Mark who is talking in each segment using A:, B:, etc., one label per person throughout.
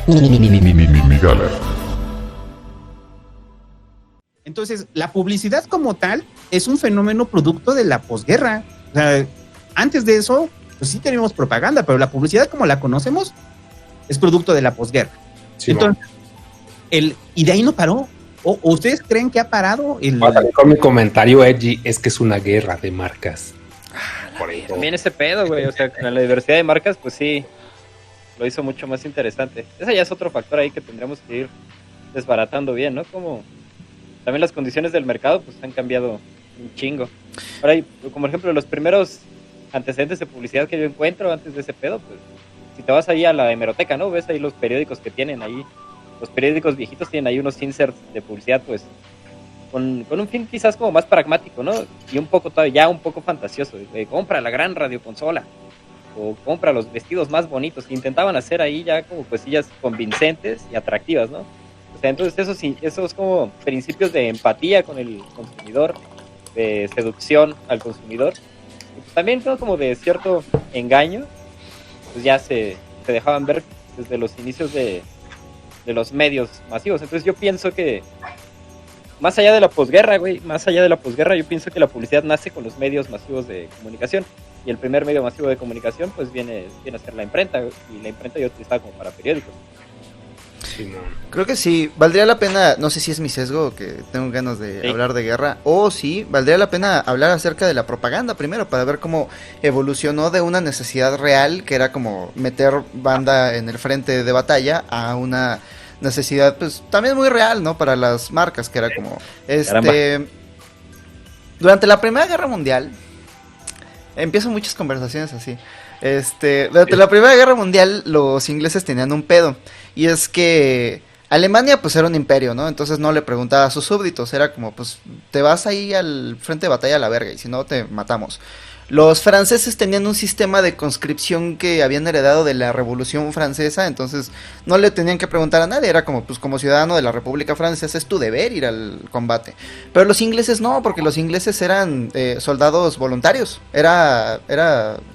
A: Migala.
B: Entonces, la publicidad como tal es un fenómeno producto de la posguerra. O sea, antes de eso, pues sí teníamos propaganda, pero la publicidad como la conocemos es producto de la posguerra.
C: Sí,
B: entonces, y de ahí no paró. ¿O ustedes creen que ha parado el...?
C: Con mi comentario edgy es que es una guerra de marcas.
D: También ese pedo, güey, o sea, con la diversidad de marcas, pues sí, lo hizo mucho más interesante. Ese ya es otro factor ahí que tendremos que ir desbaratando bien, ¿no? Como también las condiciones del mercado, pues han cambiado un chingo. Ahora, como por ejemplo, los primeros antecedentes de publicidad que yo encuentro antes de ese pedo, pues, si te vas ahí a la hemeroteca, ¿no? Ves ahí los periódicos que tienen ahí, los periódicos viejitos tienen ahí unos inserts de publicidad, pues, con un fin quizás como más pragmático, ¿no? Y un poco todavía, ya un poco fantasioso, de compra la gran radioconsola, o compra los vestidos más bonitos, que intentaban hacer ahí ya como cosillas convincentes y atractivas, ¿no? O sea, entonces esos como principios de empatía con el consumidor, de seducción al consumidor, y pues también, ¿no? Como de cierto engaño, pues ya se dejaban ver desde los inicios de los medios masivos. Entonces yo pienso que más allá de la posguerra, yo pienso que la publicidad nace con los medios masivos de comunicación. Y el primer medio masivo de comunicación, pues viene a ser la imprenta. Y la imprenta yo utilizaba como para periódicos.
C: Sí, no.
E: Creo que sí, valdría la pena, no sé si es mi sesgo que tengo ganas de hablar de guerra, o sí, valdría la pena hablar acerca de la propaganda primero, para ver cómo evolucionó de una necesidad real, que era como meter banda en el frente de batalla, a una necesidad pues también muy real, ¿no? Para las marcas, que era como durante la Primera Guerra Mundial, empiezo muchas conversaciones así. Durante la Primera Guerra Mundial los ingleses tenían un pedo, y es que Alemania pues era un imperio, ¿no? Entonces no le preguntaba a sus súbditos, era como pues te vas ahí al frente de batalla a la verga, y si no te matamos. Los franceses tenían un sistema de conscripción que habían heredado de la Revolución Francesa, entonces no le tenían que preguntar a nadie, era como, pues como ciudadano de la República Francesa es tu deber ir al combate. Pero los ingleses no, porque los ingleses eran soldados voluntarios, era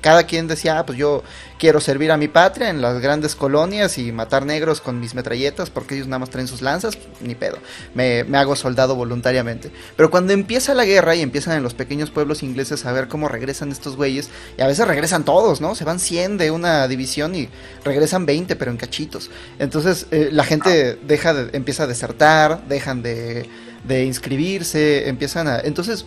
E: cada quien decía, pues yo quiero servir a mi patria en las grandes colonias y matar negros con mis metralletas, porque ellos nada más traen sus lanzas, ni pedo, me hago soldado voluntariamente. Pero cuando empieza la guerra y empiezan en los pequeños pueblos ingleses a ver cómo regresan estos güeyes, y a veces regresan todos, ¿no? Se van 100 de una división y regresan 20, pero en cachitos. Entonces la gente empieza a desertar, dejan de inscribirse, entonces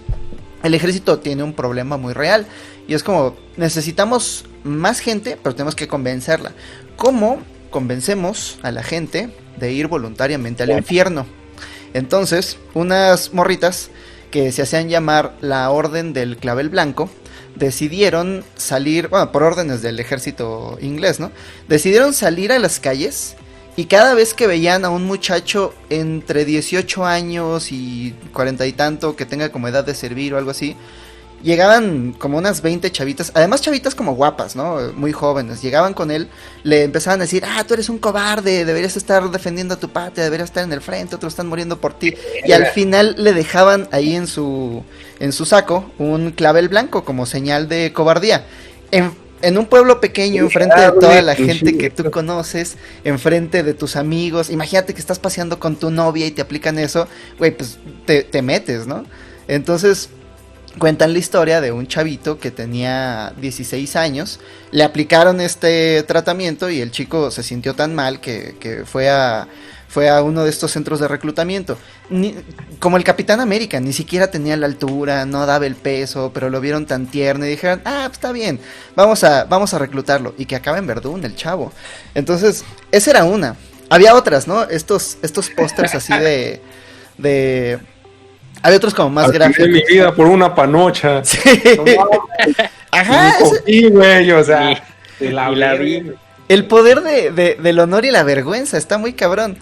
E: el ejército tiene un problema muy real, y es como, necesitamos más gente, pero tenemos que convencerla. ¿Cómo convencemos a la gente de ir voluntariamente al infierno? Entonces, unas morritas que se hacían llamar la Orden del Clavel Blanco, decidieron salir, bueno, por órdenes del ejército inglés, ¿no? Decidieron salir a las calles, y cada vez que veían a un muchacho entre 18 años y 40 y tanto, que tenga como edad de servir o algo así, llegaban como unas 20 chavitas, además chavitas como guapas, ¿no? Muy jóvenes, llegaban con él, le empezaban a decir, tú eres un cobarde, deberías estar defendiendo a tu patria, deberías estar en el frente, otros están muriendo por ti, y al final le dejaban ahí en su saco un clavel blanco como señal de cobardía, en un pueblo pequeño, enfrente de toda la gente que tú conoces, enfrente de tus amigos. Imagínate que estás paseando con tu novia y te aplican eso, güey, pues te metes, ¿no? Entonces cuentan la historia de un chavito que tenía 16 años, le aplicaron este tratamiento y el chico se sintió tan mal que fue a uno de estos centros de reclutamiento. Como el Capitán América, ni siquiera tenía la altura, no daba el peso, pero lo vieron tan tierno y dijeron, pues está bien, vamos a reclutarlo, y que acaba en Verdún el chavo. Entonces, esa era una. Había otras, ¿no? Estos pósters así de hay otros como más gráficos.
C: Mi vida por una panocha.
E: Sí.
C: Ajá. Sí, güey, o sea, la vi.
E: El poder del honor y la vergüenza está muy cabrón.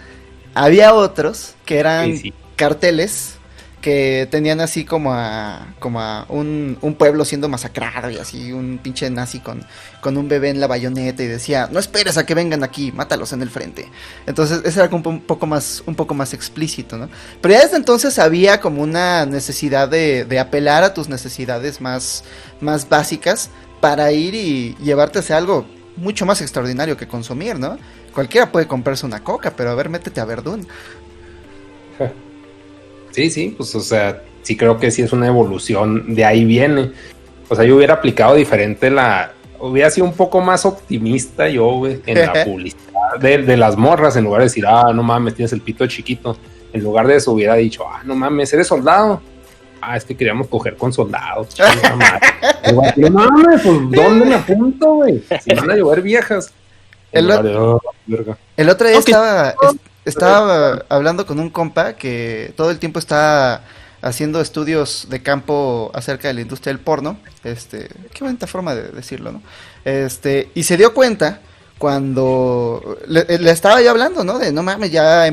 E: Había otros que eran carteles que tenían así como a un pueblo siendo masacrado, y así un pinche nazi con un bebé en la bayoneta, y decía, no esperes a que vengan aquí, mátalos en el frente. Entonces ese era como un poco más explícito, ¿no? Pero ya desde entonces había como una necesidad de apelar a tus necesidades más básicas para ir y llevarte hacia algo mucho más extraordinario que consumir, ¿no? Cualquiera puede comprarse una coca, pero a ver, métete a Verdún.
C: Sí, pues o sea, sí creo que sí es una evolución, de ahí viene. O sea, yo hubiera aplicado diferente hubiera sido un poco más optimista yo, güey, en la publicidad de las morras, en lugar de decir, no mames, tienes el pito chiquito. En lugar de eso hubiera dicho, no mames, eres soldado. Es que queríamos coger con soldados. No mames, pues ¿dónde me apunto, güey? Si van a llover viejas.
E: El otro día estaba hablando con un compa que todo el tiempo está haciendo estudios de campo acerca de la industria del porno. Qué bonita forma de decirlo, ¿no? Y se dio cuenta cuando le estaba yo hablando, ¿no? De no mames, ya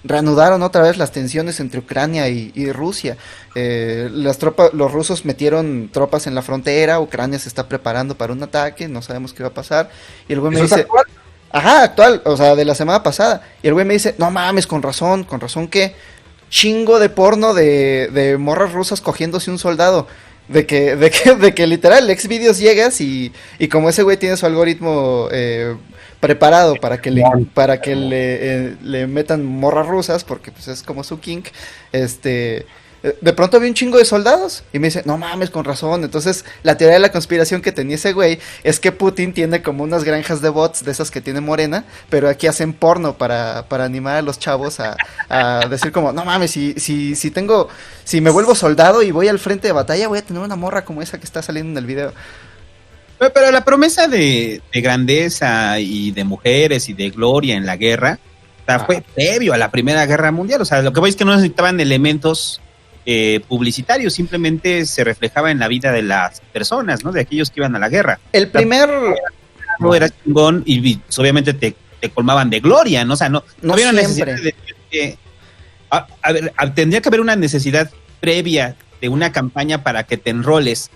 E: reanudaron otra vez las tensiones entre Ucrania y Rusia. Los rusos metieron tropas en la frontera, Ucrania se está preparando para un ataque, no sabemos qué va a pasar. Y el güey me dice, actual? Ajá, actual, o sea, de la semana pasada. Y el güey me dice, no mames, con razón ¿qué? Chingo de porno de morras rusas cogiéndose un soldado. De que literal, Xvideos llegas y como ese güey tiene su algoritmo preparado para que le metan morras rusas, porque pues es como su kink, de pronto vi un chingo de soldados y me dice, no mames, con razón. Entonces la teoría de la conspiración que tenía ese güey es que Putin tiene como unas granjas de bots de esas que tiene Morena, pero aquí hacen porno para animar a los chavos a decir como, no mames, si me vuelvo soldado y voy al frente de batalla, voy a tener una morra como esa que está saliendo en el video.
B: Pero la promesa de grandeza y de mujeres y de gloria en la guerra, o sea, fue previo a la Primera Guerra Mundial. O sea, lo que voy es que no necesitaban elementos publicitarios, simplemente se reflejaba en la vida de las personas, ¿no? De aquellos que iban a la guerra.
E: El primer...
B: No era chingón y obviamente te colmaban de gloria, ¿no? O sea, no había una necesidad de tendría que haber una necesidad previa de una campaña para que te enroles.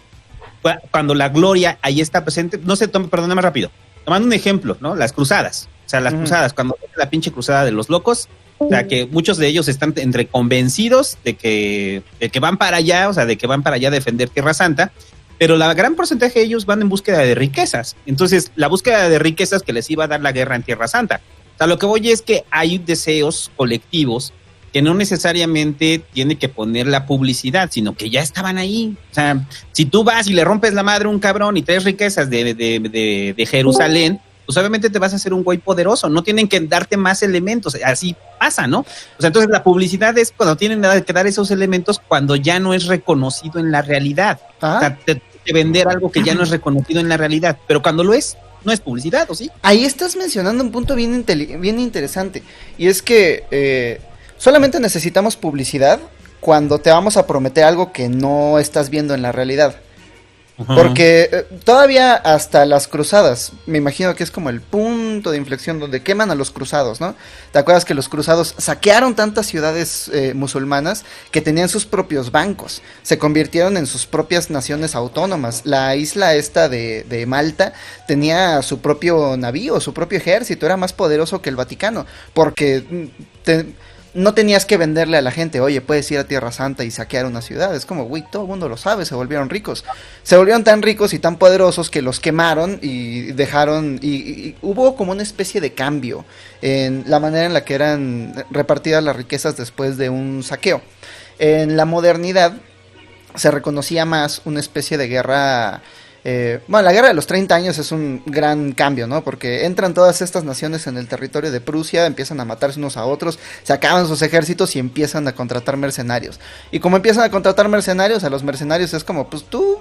B: Cuando la gloria ahí está presente, no sé, perdón, más rápido. Tomando un ejemplo, ¿no? Las cruzadas. O sea, las cruzadas, cuando la pinche cruzada de los locos, o sea, que muchos de ellos están entre convencidos de que van para allá, o sea, de que van para allá a defender Tierra Santa, pero la gran porcentaje de ellos van en búsqueda de riquezas. Entonces, la búsqueda de riquezas que les iba a dar la guerra en Tierra Santa. O sea, lo que voy es que hay deseos colectivos que no necesariamente tiene que poner la publicidad, sino que ya estaban ahí. O sea, si tú vas y le rompes la madre a un cabrón y traes riquezas de Jerusalén, pues obviamente te vas a hacer un güey poderoso, no tienen que darte más elementos, así pasa, ¿no? O sea, entonces la publicidad es cuando tienen que dar esos elementos cuando ya no es reconocido en la realidad. O sea, te vender algo que ya no es reconocido en la realidad, pero cuando lo es, no es publicidad, ¿o sí?
E: Ahí estás mencionando un punto bien interesante, y es que solamente necesitamos publicidad cuando te vamos a prometer algo que no estás viendo en la realidad. Porque todavía hasta las cruzadas, me imagino que es como el punto de inflexión donde queman a los cruzados, ¿no? ¿Te acuerdas que los cruzados saquearon tantas ciudades musulmanas que tenían sus propios bancos? Se convirtieron en sus propias naciones autónomas. La isla esta de Malta tenía su propio navío, su propio ejército, era más poderoso que el Vaticano, porque no tenías que venderle a la gente, oye, puedes ir a Tierra Santa y saquear una ciudad. Es como, güey, todo el mundo lo sabe, se volvieron ricos. Se volvieron tan ricos y tan poderosos que los quemaron y dejaron, y hubo como una especie de cambio en la manera en la que eran repartidas las riquezas después de un saqueo. En la modernidad se reconocía más una especie de guerra. La guerra de los 30 años es un gran cambio, ¿no? Porque entran todas estas naciones en el territorio de Prusia, empiezan a matarse unos a otros, se acaban sus ejércitos y empiezan a contratar mercenarios. Y como empiezan a contratar mercenarios, a los mercenarios es como, pues tú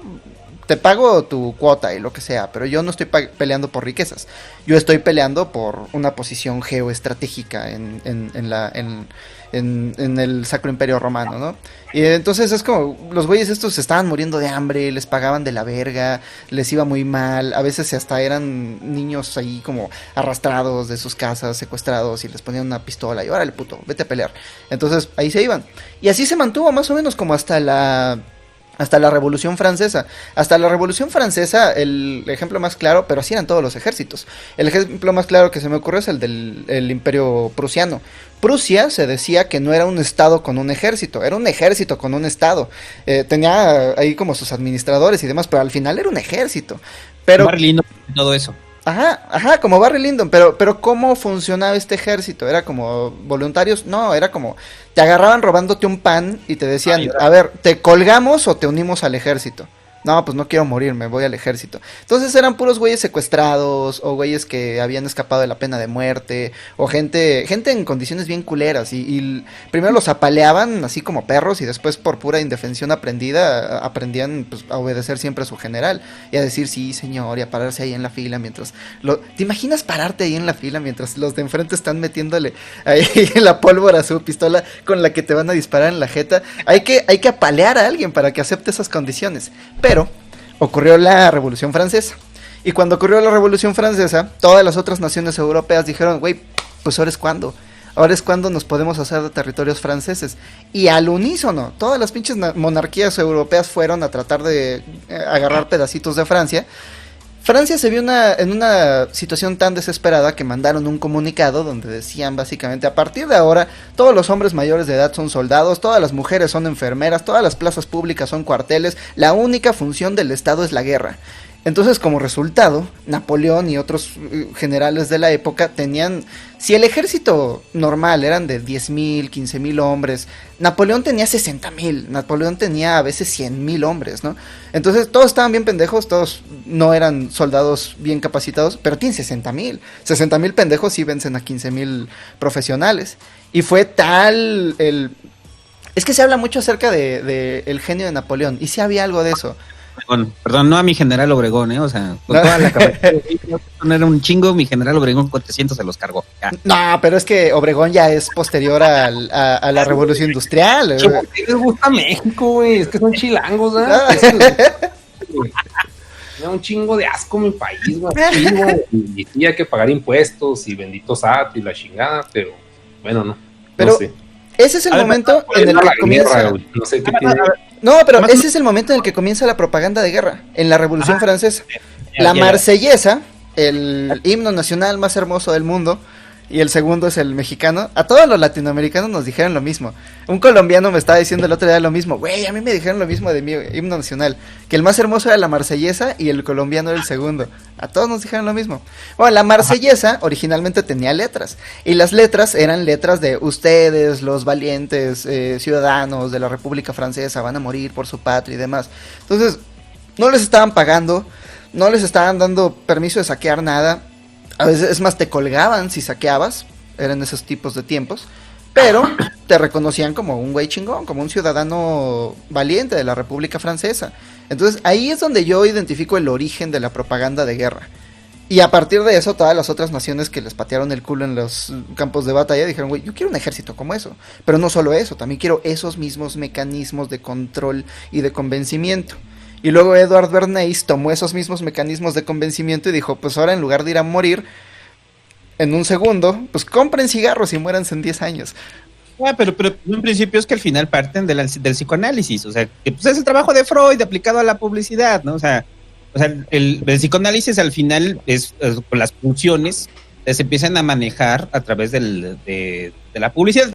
E: te pago tu cuota y lo que sea, pero yo no estoy peleando por riquezas. Yo estoy peleando por una posición geoestratégica en el Sacro Imperio Romano, ¿no? Y entonces es como, los güeyes estos se estaban muriendo de hambre, les pagaban de la verga, les iba muy mal, a veces hasta eran niños ahí como arrastrados de sus casas, secuestrados, y les ponían una pistola y órale puto, vete a pelear. Entonces ahí se iban. Y así se mantuvo más o menos como hasta la Revolución Francesa. Hasta la Revolución Francesa, el ejemplo más claro, pero así eran todos los ejércitos. El ejemplo más claro que se me ocurre es el del Imperio Prusiano. Prusia se decía que no era un estado con un ejército, era un ejército con un estado. Tenía ahí como sus administradores y demás, pero al final era un ejército. Pero
B: Marlino, todo eso.
E: Ajá, como Barry Lyndon, pero ¿cómo funcionaba este ejército? ¿Era como voluntarios? No, era como, te agarraban robándote un pan y te decían, a ver, ¿te colgamos o te unimos al ejército? No, pues no quiero morir, me voy al ejército. Entonces eran puros güeyes secuestrados, o güeyes que habían escapado de la pena de muerte, o gente en condiciones bien culeras, y primero los apaleaban así como perros, y después por pura indefensión aprendían pues, a obedecer siempre a su general, y a decir sí señor, y a pararse ahí en la fila mientras... ¿Te imaginas pararte ahí en la fila mientras los de enfrente están metiéndole ahí la pólvora a su pistola con la que te van a disparar en la jeta? Hay que apalear a alguien para que acepte esas condiciones. Pero ocurrió la Revolución Francesa. Y cuando ocurrió la Revolución Francesa, todas las otras naciones europeas dijeron, güey, pues ahora es cuando. Ahora es cuando nos podemos hacer de territorios franceses. Y al unísono, todas las pinches monarquías europeas fueron a tratar de agarrar pedacitos de Francia. Francia se vio en una situación tan desesperada que mandaron un comunicado donde decían básicamente, a partir de ahora, todos los hombres mayores de edad son soldados, todas las mujeres son enfermeras, todas las plazas públicas son cuarteles, la única función del Estado es la guerra. Entonces, como resultado, Napoleón y otros generales de la época tenían... Si el ejército normal eran de 10,000, 15,000 hombres, Napoleón tenía 60,000, Napoleón tenía a veces 100,000 hombres, ¿no? Entonces, todos estaban bien pendejos, todos no eran soldados bien capacitados, pero tienen 60,000. 60,000 pendejos sí vencen a 15,000 profesionales. Y fue tal el... Es que se habla mucho acerca de el genio de Napoleón, y sí había algo de eso.
B: Perdón, no a mi general Obregón, o sea, con toda la capacidad no era un chingo, mi general Obregón con 300 se los cargó. Ya.
E: No, pero es que Obregón ya es posterior a la Revolución Industrial.
C: Les gusta México, güey, es que son chilangos, ¿verdad? Me da un chingo de asco mi país, güey. Y sí hay que pagar impuestos y bendito SAT y la chingada, pero bueno, no.
E: Pero
C: no sé.
E: Ese es el momento en el que comienza...
C: No sé qué tiene...
E: No, pero ese es el momento en el que comienza la propaganda de guerra, en la Revolución Francesa. La Marsellesa, el himno nacional más hermoso del mundo, y el segundo es el mexicano. A todos los latinoamericanos nos dijeron lo mismo. Un colombiano me estaba diciendo el otro día lo mismo. Güey, a mí me dijeron lo mismo de mi himno nacional, que el más hermoso era la Marsellesa y el colombiano era el segundo. A todos nos dijeron lo mismo. Bueno, la Marsellesa originalmente tenía letras, y las letras eran letras de ustedes, los valientes ciudadanos de la República Francesa, van a morir por su patria y demás. Entonces, no les estaban pagando, no les estaban dando permiso de saquear nada. A veces, es más, te colgaban si saqueabas, eran esos tipos de tiempos, pero te reconocían como un güey chingón, como un ciudadano valiente de la República Francesa. Entonces ahí es donde yo identifico el origen de la propaganda de guerra. Y a partir de eso, todas las otras naciones que les patearon el culo en los campos de batalla dijeron, güey, yo quiero un ejército como eso. Pero no solo eso, también quiero esos mismos mecanismos de control y de convencimiento. Y luego Edward Bernays tomó esos mismos mecanismos de convencimiento y dijo, pues ahora en lugar de ir a morir en un segundo, pues compren cigarros y muéranse en 10 años.
B: Pero en principio es que al final parten del psicoanálisis, o sea, que pues es el trabajo de Freud aplicado a la publicidad, ¿no? O sea el psicoanálisis al final es las funciones se empiezan a manejar a través de la publicidad.